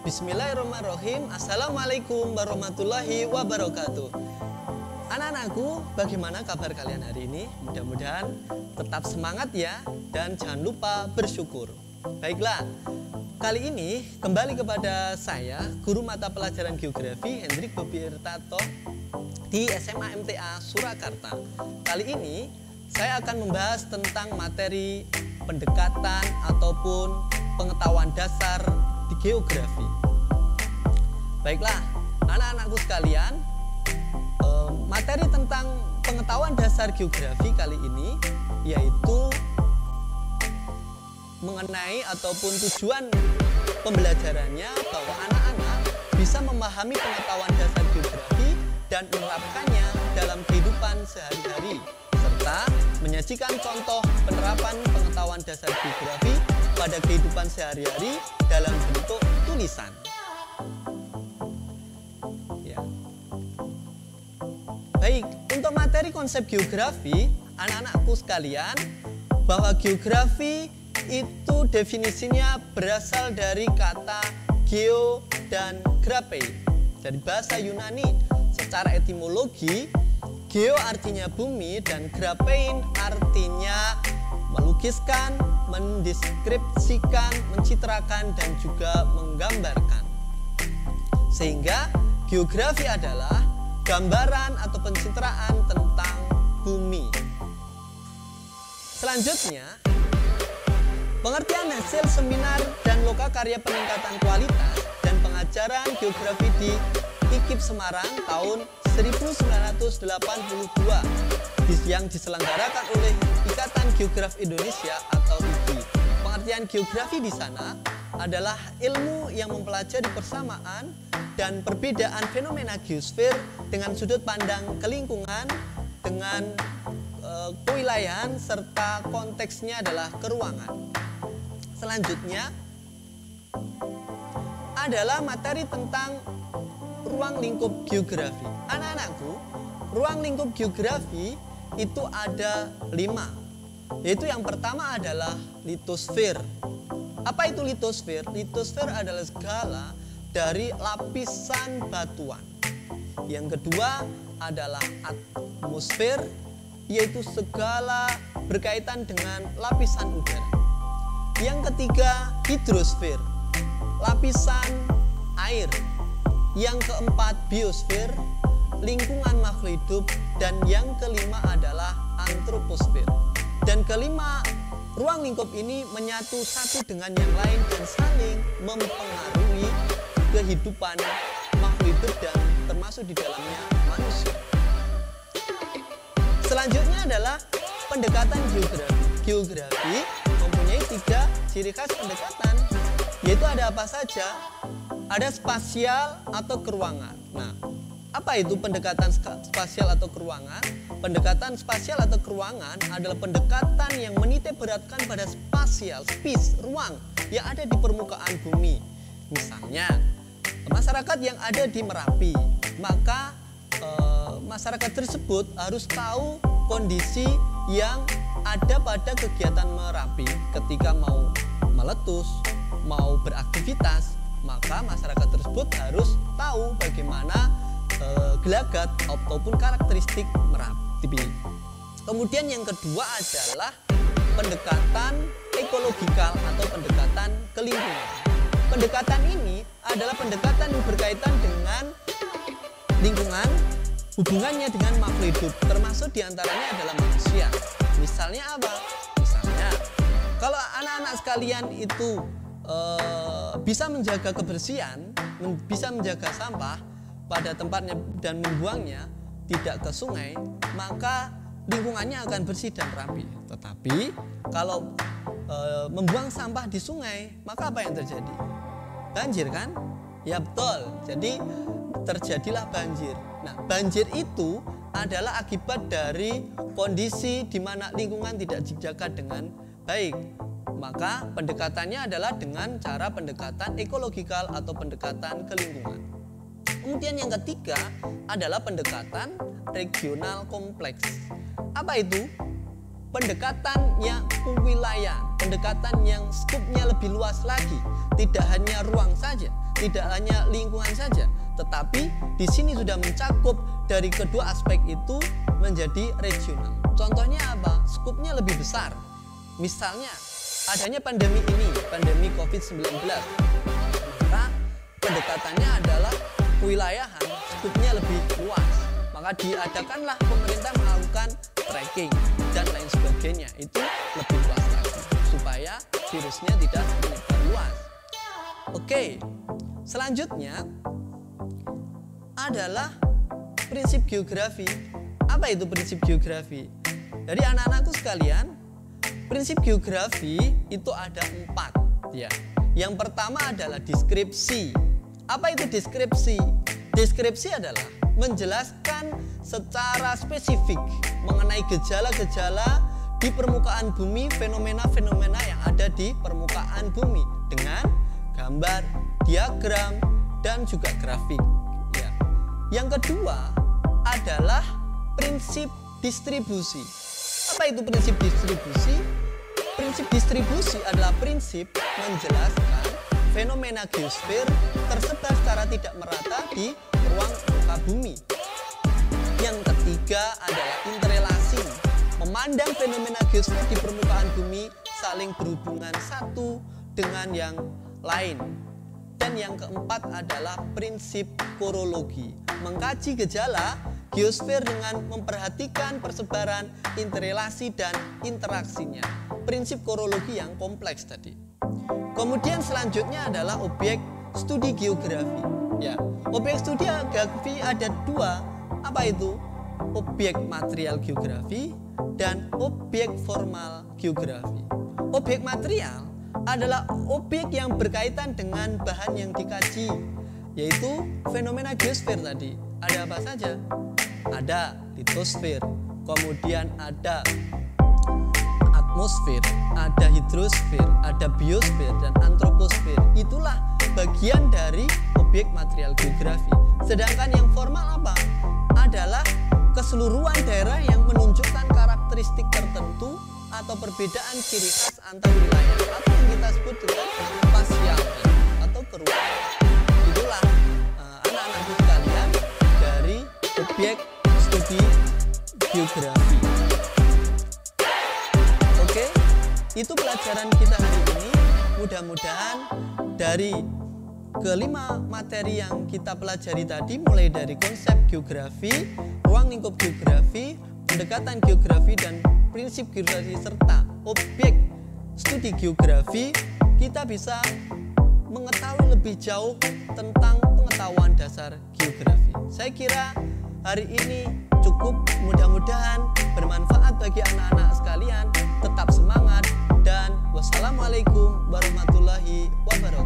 Bismillahirrahmanirrahim. Assalamualaikum warahmatullahi wabarakatuh. Anak-anakku, bagaimana kabar kalian hari ini? Mudah-mudahan tetap semangat ya, dan jangan lupa bersyukur. Baiklah, kali ini kembali kepada saya, guru mata pelajaran geografi Hendrik Bobi Irtato di SMA MTA Surakarta. Kali ini saya akan membahas tentang materi pendekatan ataupun pengetahuan dasar di geografi. Baiklah, anak-anakku sekalian, materi tentang pengetahuan dasar geografi kali ini yaitu mengenai ataupun tujuan pembelajarannya bahwa anak-anak bisa memahami pengetahuan dasar geografi dan menerapkannya dalam kehidupan sehari-hari, serta menyajikan contoh penerapan pengetahuan dasar geografi pada kehidupan sehari-hari dalam bentuk tulisan. Ya. Baik, untuk materi konsep geografi, anak-anakku sekalian, bahwa geografi itu definisinya berasal dari kata geo dan graphe, dari bahasa Yunani. Secara etimologi, geo artinya bumi dan graphein artinya melukiskan, mendeskripsikan, mencitrakan, dan juga menggambarkan. Sehingga geografi adalah gambaran atau pencitraan tentang bumi. Selanjutnya, pengertian hasil seminar dan lokakarya peningkatan kualitas dan pengajaran geografi di IKIP Semarang tahun 1982 yang diselenggarakan oleh Ikatan Geograf Indonesia atau IGI. Pengertian geografi di sana adalah ilmu yang mempelajari persamaan dan perbedaan fenomena geosfer dengan sudut pandang kelingkungan, dengan kewilayahan serta konteksnya adalah keruangan. Selanjutnya adalah materi tentang ruang lingkup geografi. Anak-anakku, ruang lingkup geografi itu ada 5, yaitu yang pertama adalah litosfer. Apa itu litosfer? Litosfer adalah skala dari lapisan batuan. Yang kedua adalah atmosfer, yaitu segala berkaitan dengan lapisan udara. Yang ketiga hidrosfer, lapisan air. Yang keempat biosfer, lingkungan makhluk hidup, dan yang kelima adalah antroposfer. Dan kelima, ruang lingkup ini menyatu satu dengan yang lain dan saling mempengaruhi kehidupan makhluk hidup dan termasuk di dalamnya manusia. Selanjutnya adalah pendekatan geografi. Geografi mempunyai 3 ciri khas pendekatan, yaitu ada apa saja? Ada spasial atau keruangan. Nah, apa itu pendekatan spasial atau keruangan? Pendekatan spasial atau keruangan adalah pendekatan yang menitik beratkan pada spasial, space, ruang yang ada di permukaan bumi. Misalnya, masyarakat yang ada di Merapi, maka masyarakat tersebut harus tahu kondisi yang ada pada kegiatan Merapi ketika mau meletus, mau beraktivitas. Maka masyarakat tersebut harus tahu bagaimana gelagat ataupun karakteristik Merapi. Kemudian yang kedua adalah pendekatan ekologikal atau pendekatan ke lingkungan. Pendekatan ini adalah pendekatan yang berkaitan dengan lingkungan, hubungannya dengan makhluk hidup, termasuk diantaranya adalah manusia. Misalnya apa? Misalnya, kalau anak-anak sekalian itu bisa menjaga kebersihan, bisa menjaga sampah pada tempatnya dan membuangnya tidak ke sungai, maka lingkungannya akan bersih dan rapi. Tetapi kalau membuang sampah di sungai, maka apa yang terjadi? Banjir kan? Ya betul. Jadi terjadilah banjir. Nah, banjir itu adalah akibat dari kondisi di mana lingkungan tidak dijaga dengan baik. Maka pendekatannya adalah dengan cara pendekatan ekologikal atau pendekatan ke lingkungan. Kemudian yang ketiga adalah pendekatan regional kompleks. Apa itu? Pendekatannya kewilayahan. pendekatan yang skupnya lebih luas lagi, tidak hanya ruang saja, tidak hanya lingkungan saja, tetapi di sini sudah mencakup dari kedua aspek itu menjadi regional. Contohnya apa? Skupnya lebih besar. Misalnya adanya pandemi ini, pandemi COVID-19, maka pendekatannya adalah kewilayahan, skupnya lebih luas. Maka diadakanlah pemerintah melakukan tracking dan lain sebagainya, itu lebih luas lagi supaya virusnya tidak menyebar luas. Oke, selanjutnya adalah prinsip geografi. Apa itu prinsip geografi? Jadi anak-anakku sekalian, prinsip geografi itu ada 4 ya. Yang pertama adalah deskripsi. Apa itu deskripsi? Deskripsi adalah menjelaskan secara spesifik mengenai gejala-gejala di permukaan bumi, fenomena-fenomena yang ada di permukaan bumi dengan gambar, diagram, dan juga grafik ya. Yang kedua adalah prinsip distribusi. Apa itu prinsip distribusi? Prinsip distribusi adalah prinsip menjelaskan fenomena geosfer tersebar secara tidak merata di ruang muka bumi. Yang ketiga adalah interrelasi, memandang fenomena geosfer di permukaan bumi saling berhubungan satu dengan yang lain. Dan yang keempat adalah prinsip korologi, mengkaji gejala geosfer dengan memperhatikan persebaran, interrelasi, dan interaksinya. Prinsip korologi yang kompleks tadi. Kemudian selanjutnya adalah objek studi geografi. Ya, objek studi geografi ada 2. Apa itu? Objek material geografi dan objek formal geografi. Objek material adalah objek yang berkaitan dengan bahan yang dikaji, yaitu fenomena geosfer tadi. Ada apa saja? Ada litosfer, kemudian ada atmosfer, ada hidrosfer, ada biosfer, dan antroposfer. Itulah bagian dari objek material geografi. Sedangkan yang formal apa? Adalah keseluruhan daerah yang menunjukkan karakteristik tertentu atau perbedaan ciri khas antar wilayah, atau yang kita sebut dengan spasial atau keruangan. Itulah anak-anakku sekalian dari objek studi geografi. Oke, itu pelajaran kita hari ini. Mudah-mudahan dari kelima materi yang kita pelajari tadi, mulai dari konsep geografi, ruang lingkup geografi, pendekatan geografi, dan prinsip geografi, serta objek studi geografi, kita bisa mengetahui lebih jauh tentang pengetahuan dasar geografi. Saya kira hari ini cukup, mudah-mudahan bermanfaat bagi anak-anak sekalian. Tetap semangat dan wassalamualaikum warahmatullahi wabarakatuh.